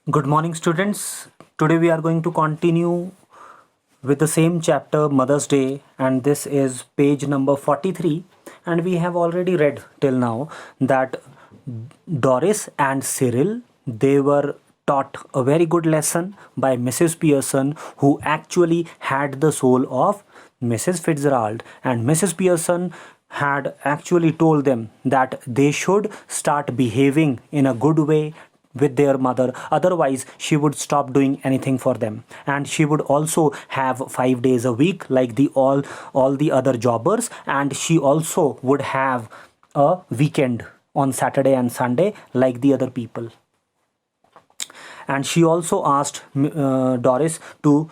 Good morning, students. Today we are going to continue with the same chapter, Mother's Day, and this is page number 43. And we have already read till now that Doris and Cyril, they were taught a very good lesson by Mrs. Pearson, who actually had the soul of Mrs. Fitzgerald. And Mrs. Pearson had actually told them that they should start behaving in a good way with their mother, otherwise she would stop doing anything for them, and she would also have 5 days a week like the all the other jobbers, and she also would have a weekend on Saturday and Sunday like the other people. And she also asked Doris to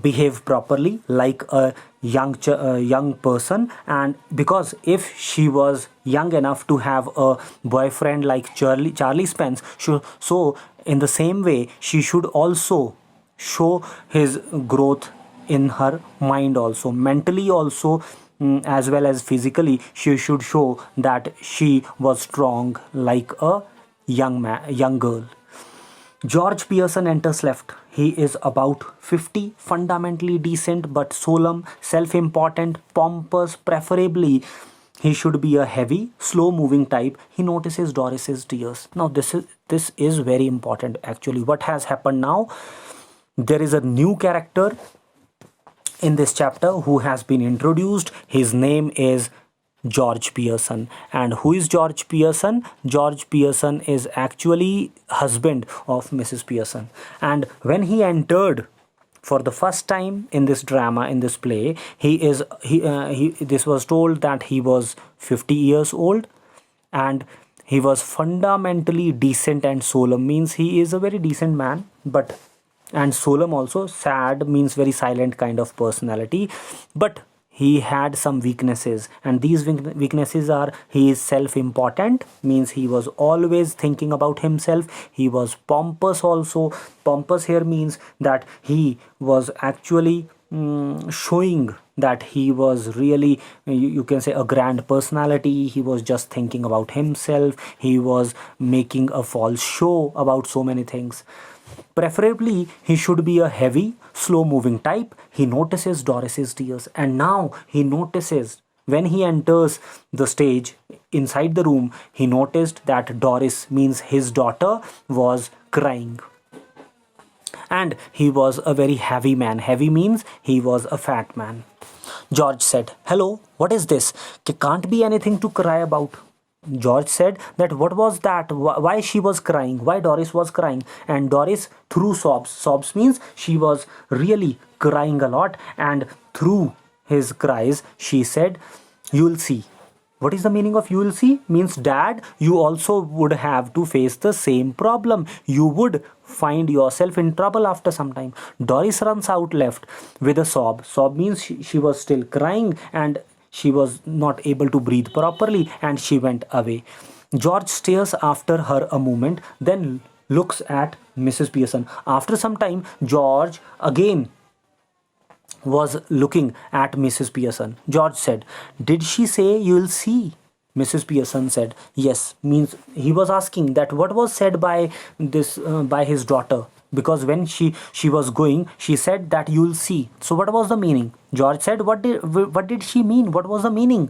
behave properly like a young person, and because if she was young enough to have a boyfriend like Charlie Spence, so in the same way she should also show his growth in her mind, also mentally, also as well as physically. She should show that she was strong like a young girl. George Pearson enters left. He is about 50, fundamentally decent but solemn, self important, pompous, preferably. He should be a heavy, slow moving type. He notices Doris's tears. Now, this is very important actually. What has happened now? There is a new character in this chapter who has been introduced. His name is George Pearson. And who is George Pearson? George Pearson is actually husband of Mrs. Pearson. And when he entered for the first time in this drama, in this play, he this was told that he was 50 years old, and he was fundamentally decent and solemn, means he is a very decent man, but and solemn also. Sad means very silent kind of personality, but he had some weaknesses, and these weaknesses are: he is self-important, means he was always thinking about himself. He was pompous also. Pompous here means that he was actually showing that he was really, you can say, a grand personality. He was just thinking about himself. He was making a false show about so many things. Preferably, he should be a heavy, slow moving type. He notices Doris's tears, and now he notices when he enters the stage inside the room, he noticed that Doris, means his daughter, was crying. And he was a very heavy man. Heavy means he was a fat man. George said, "Hello, what is this? Can't be anything to cry about." George said that what was that? Why she was crying? Why Doris was crying? And Doris threw sobs. Sobs means she was really crying a lot, and through his cries, she said, "You'll see." What is the meaning of "you will see"? Means, dad, you also would have to face the same problem. You would find yourself in trouble after some time. Doris runs out left with a sob. Sob means she was still crying, and she was not able to breathe properly, and she went away. George stares after her a moment, then looks at Mrs. Pearson. After some time, George again was looking at Mrs. Pearson. George said, "Did she say you'll see?" Mrs. Pearson said, "Yes." Means he was asking that what was said by this by his daughter, because when she was going, she said that you'll see. So what was the meaning? George said, what did she mean? What was the meaning?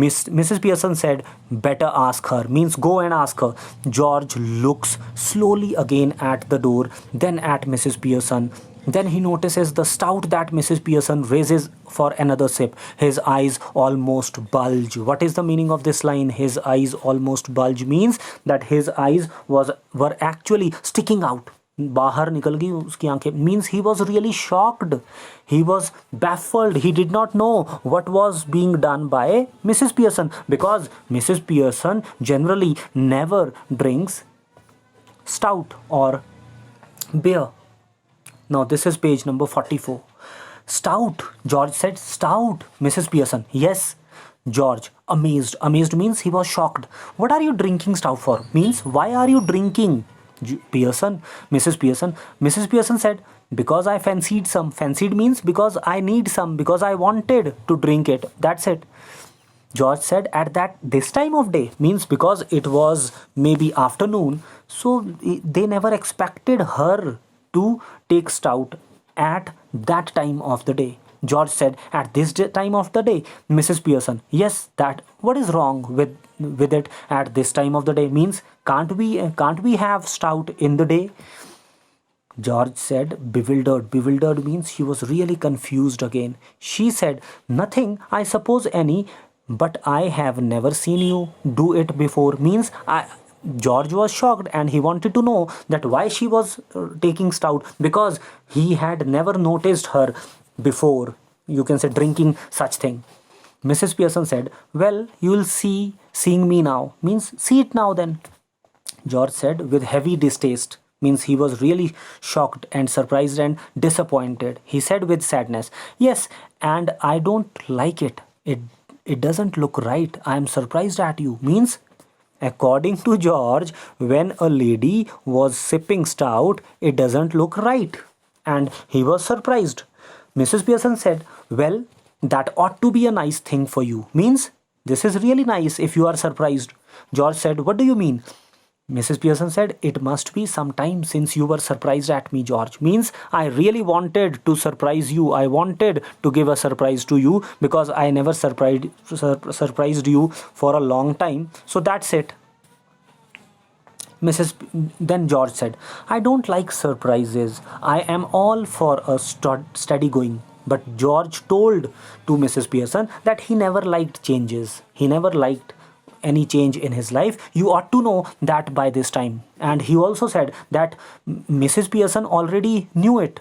Mrs. Pearson said, "Better ask her." Means go and ask her. George looks slowly again at the door, then at Mrs. Pearson. Then he notices the stout that Mrs. Pearson raises for another sip. His eyes almost bulge. What is the meaning of this line? His eyes almost bulge means that his eyes were actually sticking out. बाहर निकल गई उसकी आंखें. Means he was really shocked. He was baffled. He did not know what was being done by Mrs. Pearson, because Mrs. Pearson generally never drinks stout or beer. Now this is page number 44. Stout, George said. Stout, Mrs. Pearson. Yes. George, amazed. Amazed means he was shocked. What are you drinking stout for? Means why are you drinking? Pearson, Mrs. Pearson. Mrs. Pearson said, "Because I fancied some." Fancied means because I need some, because I wanted to drink it. That's it. George said, at that this time of day, means because it was maybe afternoon, so they never expected her to take stout at that time of the day. George said, at this time of the day. Mrs. Pearson, yes, that what is wrong with it at this time of the day? Means can't we have stout in the day? George said, bewildered. Bewildered means he was really confused again. She said, nothing, I suppose any, but I have never seen you do it before. Means George was shocked and he wanted to know that why she was taking stout, because he had never noticed her before, you can say, drinking such thing. Mrs. Pearson said, well, you'll see, seeing me now. Means see it now then. George said with heavy distaste, means he was really shocked and surprised and disappointed. He said with sadness, yes, and I don't like it. It doesn't look right. I am surprised at you. Means, according to George, when a lady was sipping stout, it doesn't look right. And he was surprised. Mrs. Pearson said, well, that ought to be a nice thing for you. Means, this is really nice if you are surprised. George said, what do you mean? Mrs. Pearson said, it must be some time since you were surprised at me, George. Means, I really wanted to surprise you. I wanted to give a surprise to you because I never surprised you for a long time. So that's it. Then George said, I don't like surprises. I am all for a steady going. But George told to Mrs. Pearson that he never liked changes. He never liked any change in his life. You ought to know that by this time. And he also said that Mrs. Pearson already knew it.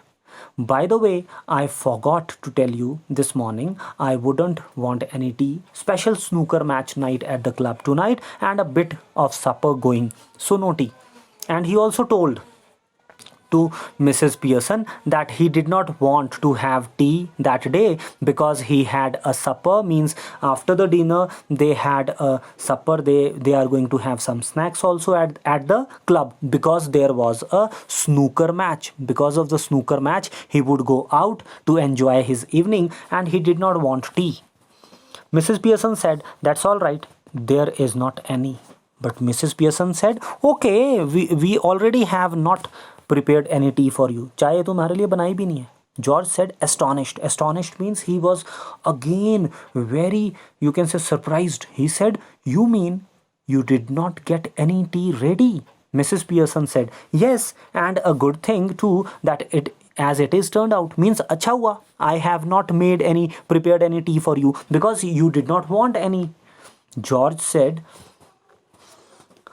By the way, I forgot to tell you this morning, I wouldn't want any tea, special snooker match night at the club tonight, and a bit of supper going. So no tea. And he also told to Mrs. Pearson that he did not want to have tea that day because he had a supper. Means after the dinner they had a supper. They are going to have some snacks also at the club because there was a snooker match. Because of the snooker match he would go out to enjoy his evening and he did not want tea. Mrs. Pearson said, that's all right, there is not any. But Mrs. Pearson said, okay, we already have not prepared any tea for you. चाय तुम्हारे लिए बनाई भी नहीं है. George said, astonished. Astonished means he was again very, you can say, surprised. He said, you mean you did not get any tea ready? Mrs. Pearson said, yes, and a good thing too that as it is turned out. Means अच्छा हुआ, I have not prepared any tea for you because you did not want any. George said,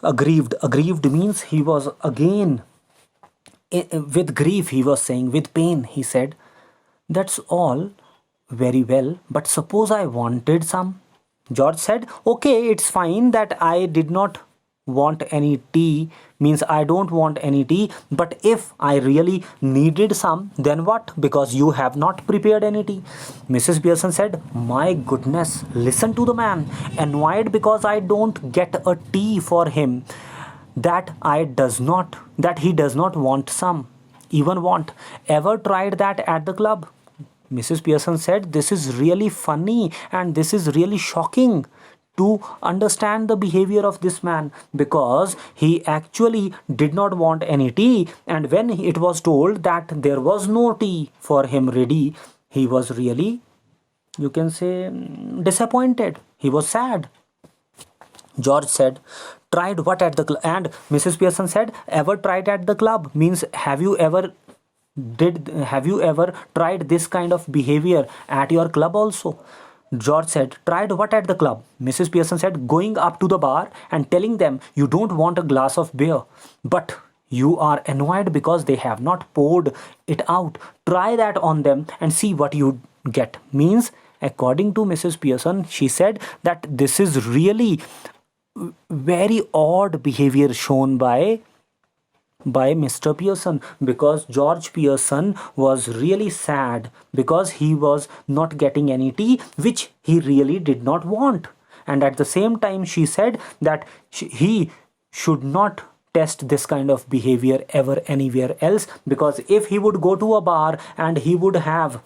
aggrieved. Aggrieved means he was again with grief. He was saying, with pain, he said, that's all very well, but suppose I wanted some. George said, okay, it's fine that I did not want any tea, means I don't want any tea, but if I really needed some, then what? Because you have not prepared any tea. Mrs. Pearson said, my goodness, listen to the man, annoyed because I don't get a tea for him that he does not want some, even want. Ever tried that at the club? Mrs. Pearson said, this is really funny and this is really shocking to understand the behavior of this man, because he actually did not want any tea, and when it was told that there was no tea for him ready, he was really, you can say, disappointed. He was sad. George said, tried what at the club? And Mrs. Pearson said, ever tried at the club? Means have you ever tried this kind of behavior at your club also? George said, tried what at the club? Mrs. Pearson said, going up to the bar and telling them you don't want a glass of beer, but you are annoyed because they have not poured it out. Try that on them and see what you get. Means, according to Mrs. Pearson, she said that this is really very odd behavior shown by Mr. Pearson, because George Pearson was really sad because he was not getting any tea, which he really did not want. And at the same time, she said that he should not test this kind of behavior ever anywhere else, because if he would go to a bar and he would have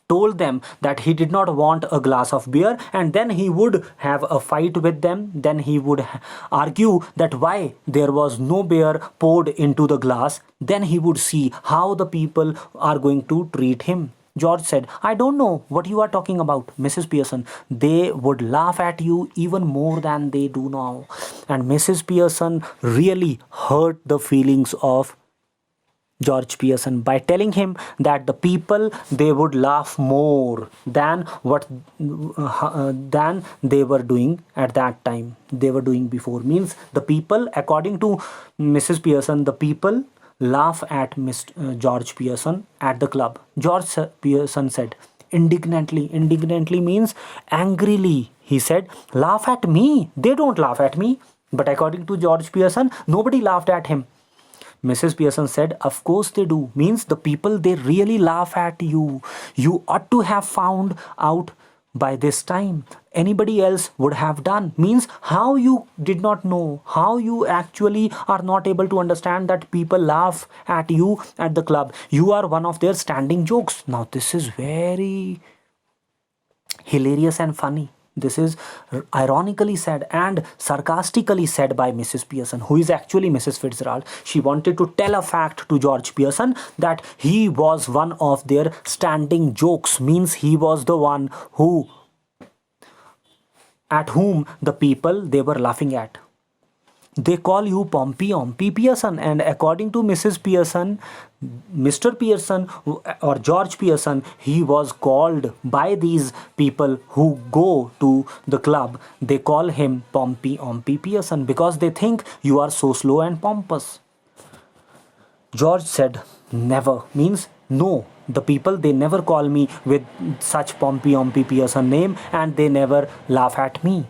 told them that he did not want a glass of beer, and then he would have a fight with them. Then he would argue that why there was no beer poured into the glass. Then he would see how the people are going to treat him. George said, I don't know what you are talking about, Mrs. Pearson. They would laugh at you even more than they do now. And Mrs. Pearson really hurt the feelings of George Pearson by telling him that the people, they would laugh more than what than they were doing at that time. They were doing before, means the people, according to Mrs. Pearson, the people laugh at Mr. George Pearson at the club. Pearson said indignantly. Indignantly means angrily. He said, laugh at me. They don't laugh at me. But according to George Pearson, nobody laughed at him. Mrs. Pearson said, of course they do. Means the people, they really laugh at you. You ought to have found out by this time. Anybody else would have done. Means how you did not know, how you actually are not able to understand that people laugh at you at the club. You are one of their standing jokes. Now this is very hilarious and funny. This is ironically said and sarcastically said by Mrs. Pearson, who is actually Mrs. Fitzgerald. She wanted to tell a fact to George Pearson that he was one of their standing jokes. Means he was the one who, at whom the people, they were laughing at. They call you Pompey Pearson, and according to Mrs. Pearson, Mr. Pearson or George Pearson, he was called by these people who go to the club. They call him Pompey Pearson because they think you are so slow and pompous. George said, never. Means no. The people, they never call me with such Pompey Pearson name, and they never laugh at me.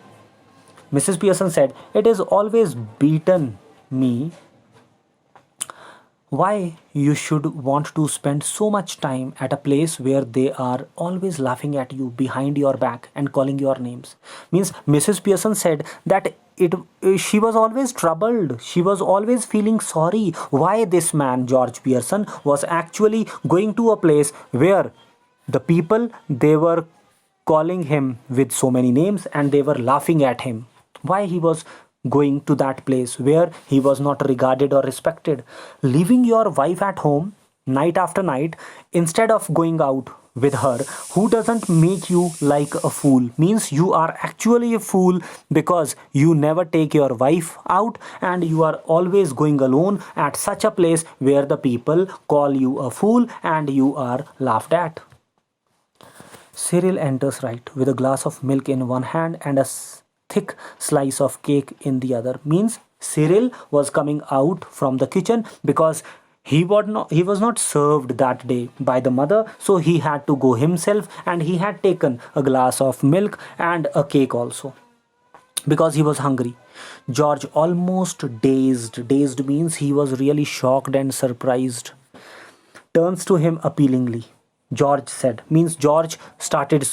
Mrs. Pearson said, it has always beaten me why you should want to spend so much time at a place where they are always laughing at you behind your back and calling your names. Means Mrs. Pearson said that she was always troubled. She was always feeling sorry why this man, George Pearson, was actually going to a place where the people, they were calling him with so many names and they were laughing at him. Why he was going to that place where he was not regarded or respected. Leaving your wife at home night after night instead of going out with her, who doesn't make you like a fool. Means you are actually a fool because you never take your wife out and you are always going alone at such a place where the people call you a fool and you are laughed at. Cyril enters right with a glass of milk in one hand and a thick slice of cake in the other. Means Cyril was coming out from the kitchen because he was not served that day by the mother, so he had to go himself, and he had taken a glass of milk and a cake also because he was hungry. George almost dazed. Dazed means he was really shocked and surprised. Turns to him appealingly. George said, means George started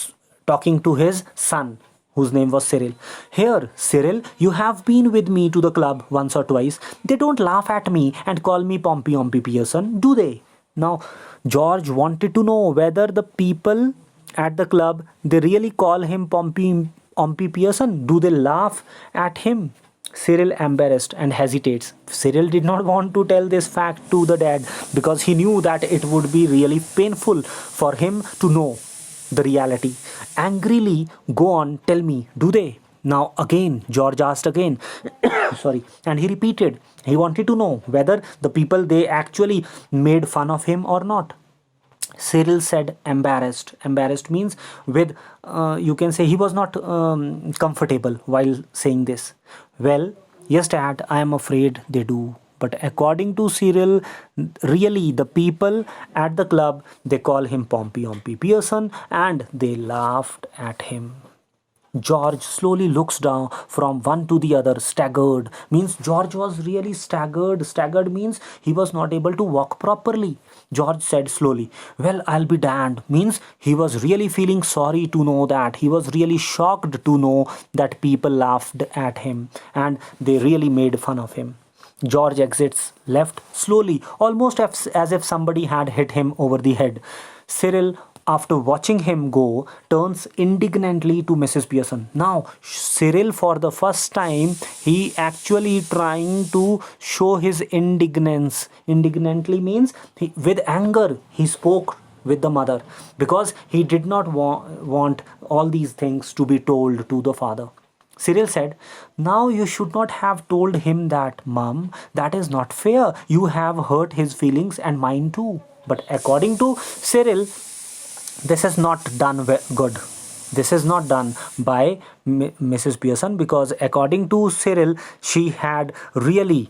talking to his son, whose name was Cyril. Here, Cyril, you have been with me to the club once or twice. They don't laugh at me and call me Pompey Pearson, do they? Now, George wanted to know whether the people at the club, they really call him Pompey Pearson. Do they laugh at him? Cyril embarrassed and hesitates. Cyril did not want to tell this fact to the dad because he knew that it would be really painful for him to know the reality. Angrily, go on, tell me, do they? Now again, George asked again. Sorry. And he repeated. He wanted to know whether the people, they actually made fun of him or not. Cyril said embarrassed. Embarrassed means with, you can say he was not comfortable while saying this. Well, yes dad, I am afraid they do. But according to Cyril, really the people at the club, they call him Pompey Pearson and they laughed at him. George slowly looks down from one to the other, staggered. Means George was really staggered. Staggered means he was not able to walk properly. George said slowly, well, I'll be damned. Means he was really feeling sorry to know that. He was really shocked to know that people laughed at him and they really made fun of him. George exits left slowly, almost as if somebody had hit him over the head. Cyril after watching him go, turns indignantly to Mrs. Pearson. Now, Cyril, for the first time, he actually trying to show his indignance. Indignantly means with anger, he spoke with the mother because he did not want all these things to be told to the father. Cyril said, "Now you should not have told him that, Mum. That is not fair. You have hurt his feelings and mine too." But according to Cyril, this is not done good. This is not done by Mrs. Pearson, because according to Cyril, she had really,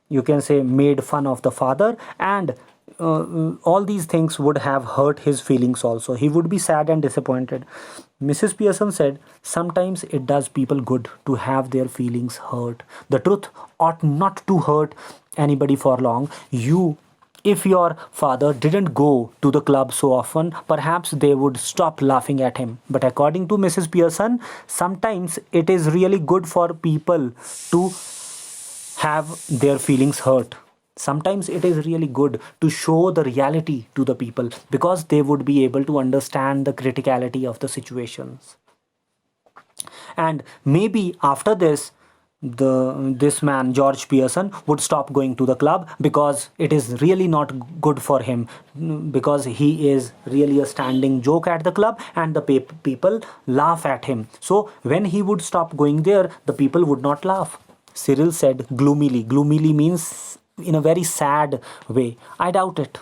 you can say, made fun of the father, and all these things would have hurt his feelings also. He would be sad and disappointed. Mrs. Pearson said, "Sometimes it does people good to have their feelings hurt. The truth ought not to hurt anybody for long. If your father didn't go to the club so often, perhaps they would stop laughing at him. But according to Mrs. Pearson, sometimes it is really good for people to have their feelings hurt. Sometimes it is really good to show the reality to the people, because they would be able to understand the criticality of the situations. And maybe after this, this man George Pearson would stop going to the club, because it is really not good for him, because he is really a standing joke at the club and the people laugh at him. So when he would stop going there, the people would not laugh." Cyril said gloomily. Gloomily means in a very sad way, "I doubt it."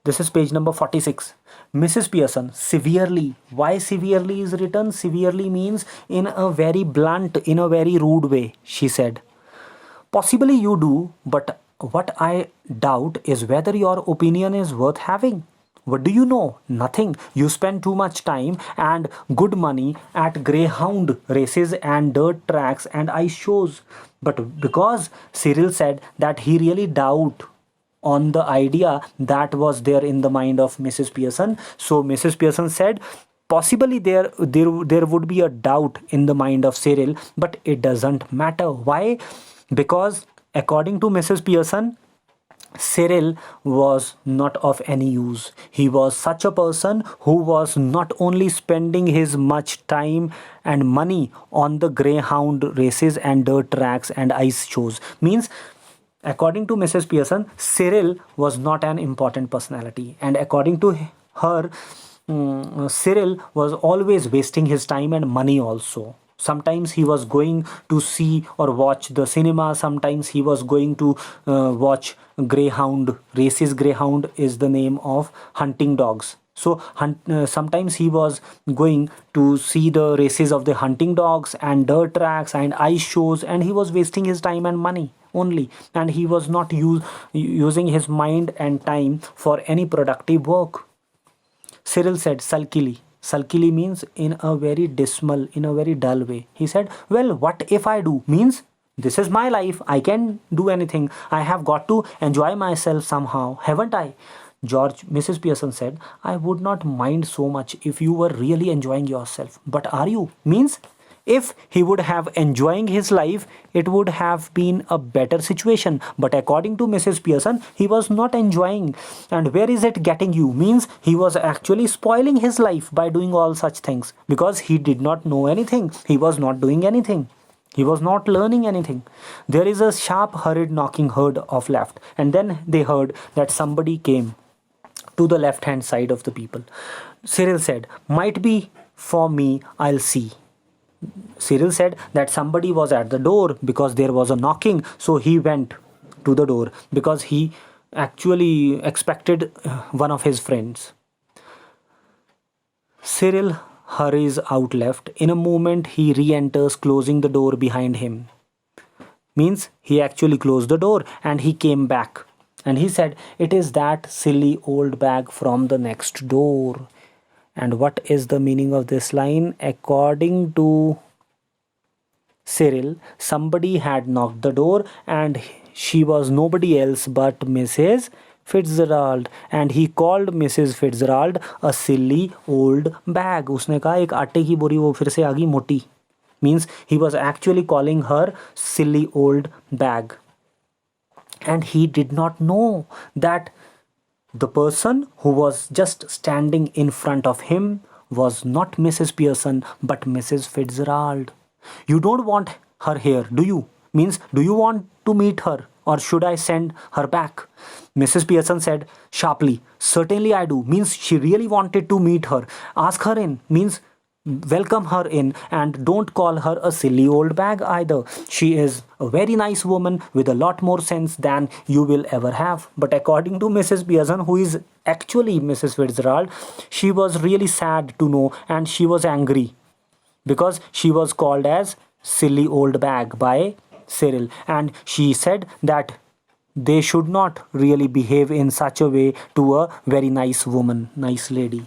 This is page number 46. Mrs. Pearson severely. Why severely is written? Severely means in a very blunt, in a very rude way. She said, "Possibly you do, but what I doubt is whether your opinion is worth having. What do you know? Nothing. You spend too much time and good money at greyhound races and dirt tracks and ice shows." But because Cyril said that he really doubt on the idea that was there in the mind of Mrs. Pearson, so Mrs. Pearson said, possibly there would be a doubt in the mind of Cyril, but it doesn't matter. Why? Because according to Mrs. Pearson, Cyril was not of any use. He was such a person who was not only spending his much time and money on the greyhound races and dirt tracks and ice shows. Means, according to Mrs. Pearson, Cyril was not an important personality. And according to her, Cyril was always wasting his time and money also. Sometimes he was going to see or watch the cinema. Sometimes he was going to watch greyhound races. Greyhound is the name of hunting dogs. So sometimes he was going to see the races of the hunting dogs and dirt tracks and ice shows, and he was wasting his time and money only, and he was not using his mind and time for any productive work. Cyril said sulkily. Sulkily means in a very dismal, in a very dull way. He said, "Well, what if I do?" Means, this is my life. I can do anything. I have got to enjoy myself somehow, haven't I? Mrs. Pearson said, "I would not mind so much if you were really enjoying yourself. But are you?" Means, if he would have enjoying his life, it would have been a better situation. But according to Mrs. Pearson, he was not enjoying. And where is it getting you? Means he was actually spoiling his life by doing all such things, because he did not know anything. He was not doing anything. He was not learning anything. There is a sharp, hurried knocking heard of left, and then they heard that somebody came to the left-hand side of the people. Cyril said, "Might be for me, I'll see." Cyril said that somebody was at the door because there was a knocking, so he went to the door because he actually expected one of his friends. Cyril hurries out left. In a moment, he re-enters, closing the door behind him. Means he actually closed the door and he came back. And he said, "It is that silly old bag from the next door." And what is the meaning of this line? According to Cyril, somebody had knocked the door and she was nobody else but Mrs. Fitzgerald, and he called Mrs. Fitzgerald a silly old bag. उसने कहा एक आटे की बोरी वो फिर से आ गई मोटी. Means he was actually calling her silly old bag. And he did not know that The person who was just standing in front of him was not Mrs. Pearson but Mrs. Fitzgerald. You don't want her here, do you? Means, do you want to meet her or should I send her back? Mrs. Pearson said sharply, certainly I do. Means she really wanted to meet her. Ask her in. Means welcome her in and don't call her a silly old bag either. She is a very nice woman with a lot more sense than you will ever have. But according to Mrs. Pearson, who is actually Mrs. Fitzgerald, she was really sad to know and she was angry because she was called as silly old bag by Cyril, and she said that they should not really behave in such a way to a very nice woman, nice lady.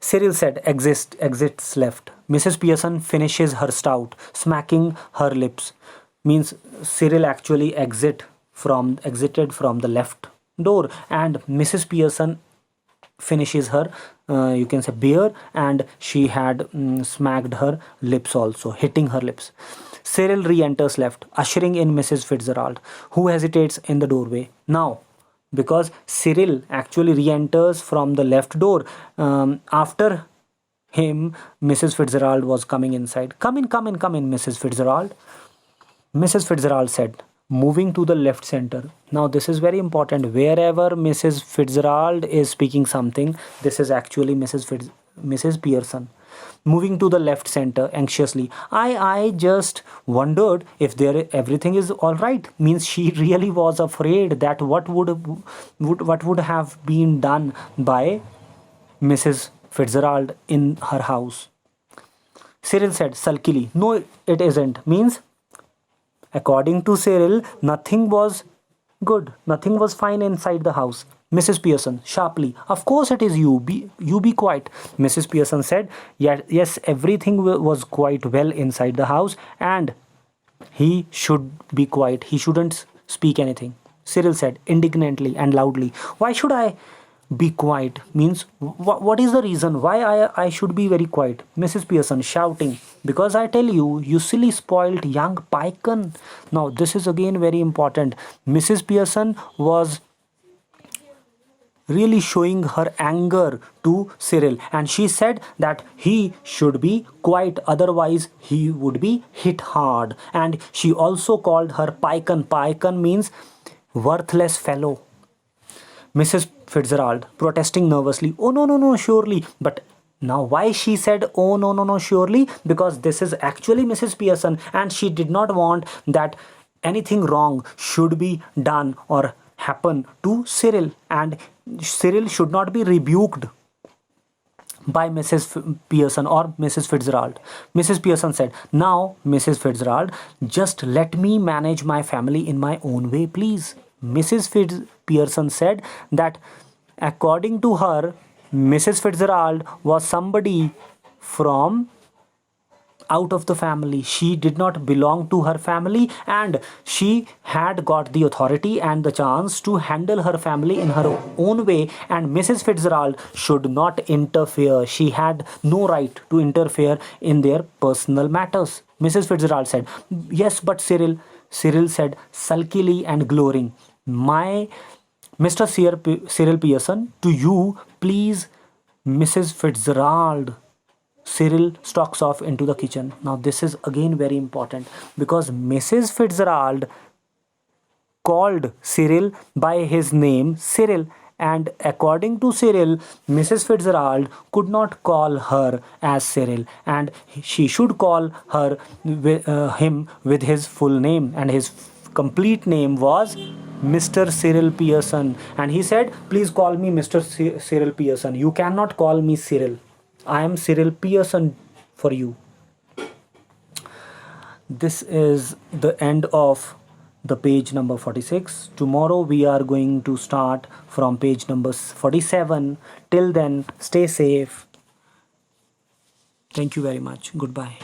Cyril said, exits left. Mrs. Pearson finishes her stout, smacking her lips. Means Cyril actually exited from the left door, and Mrs. Pearson finishes her, you can say, beer, and she had smacked her lips also, hitting her lips. Cyril re-enters left, ushering in Mrs. Fitzgerald, who hesitates in the doorway. Now, because Cyril actually re-enters from the left door, after him, Mrs. Fitzgerald was coming inside. Come in, Mrs. Fitzgerald. Mrs. Fitzgerald said, moving to the left center. Now, this is very important. Wherever Mrs. Fitzgerald is speaking something, this is actually Mrs. Pearson. Moving to the left center anxiously. I just wondered if everything is all right. Means she really was afraid that what would have been done by Mrs. Fitzgerald in her house. Cyril said sulkily, no, it isn't. Means, according to Cyril, nothing was good. Nothing was fine inside the house. Mrs. Pearson sharply, of course it is you. You be quiet. Mrs. Pearson said, yes, everything was quite well inside the house and he should be quiet. He shouldn't speak anything. Cyril said indignantly and loudly, why should I be quiet? Means, what is the reason why I should be very quiet? Mrs. Pearson shouting, because I tell you, you silly spoilt young python. Now this is again very important. Mrs. Pearson was really showing her anger to Cyril, and she said that he should be quiet, otherwise he would be hit hard. And she also called her python. Python means worthless fellow. Mrs. Fitzgerald protesting nervously, oh no, surely. But now why she said oh no, surely? Because this is actually Mrs. Pearson and she did not want that anything wrong should be done or happen to Cyril, and Cyril should not be rebuked by Mrs. Pearson or Mrs. Fitzgerald. Mrs. Pearson said, now Mrs. Fitzgerald, just let me manage my family in my own way, please. Mrs. Pearson said that according to her, Mrs. Fitzgerald was somebody from out of the family. She did not belong to her family and she had got the authority and the chance to handle her family in her own way, and Mrs. Fitzgerald should not interfere. She had no right to interfere in their personal matters. Mrs. Fitzgerald said, yes, but Cyril said sulkily and glowering, my Mr. Cyril Pearson, to you, please, Mrs. Fitzgerald. Cyril stalks off into the kitchen. Now this is again very important because Mrs. Fitzgerald called Cyril by his name Cyril, and according to Cyril, Mrs. Fitzgerald could not call her as Cyril and she should call him with his full name, and his complete name was Mr. Cyril Pearson, and he said, please call me Mr. Cyril Pearson. You cannot call me Cyril. I am Cyril Pearson for you. This is the end of the page number 46. Tomorrow we are going to start from page number 47. Till then, stay safe. Thank you very much. Goodbye.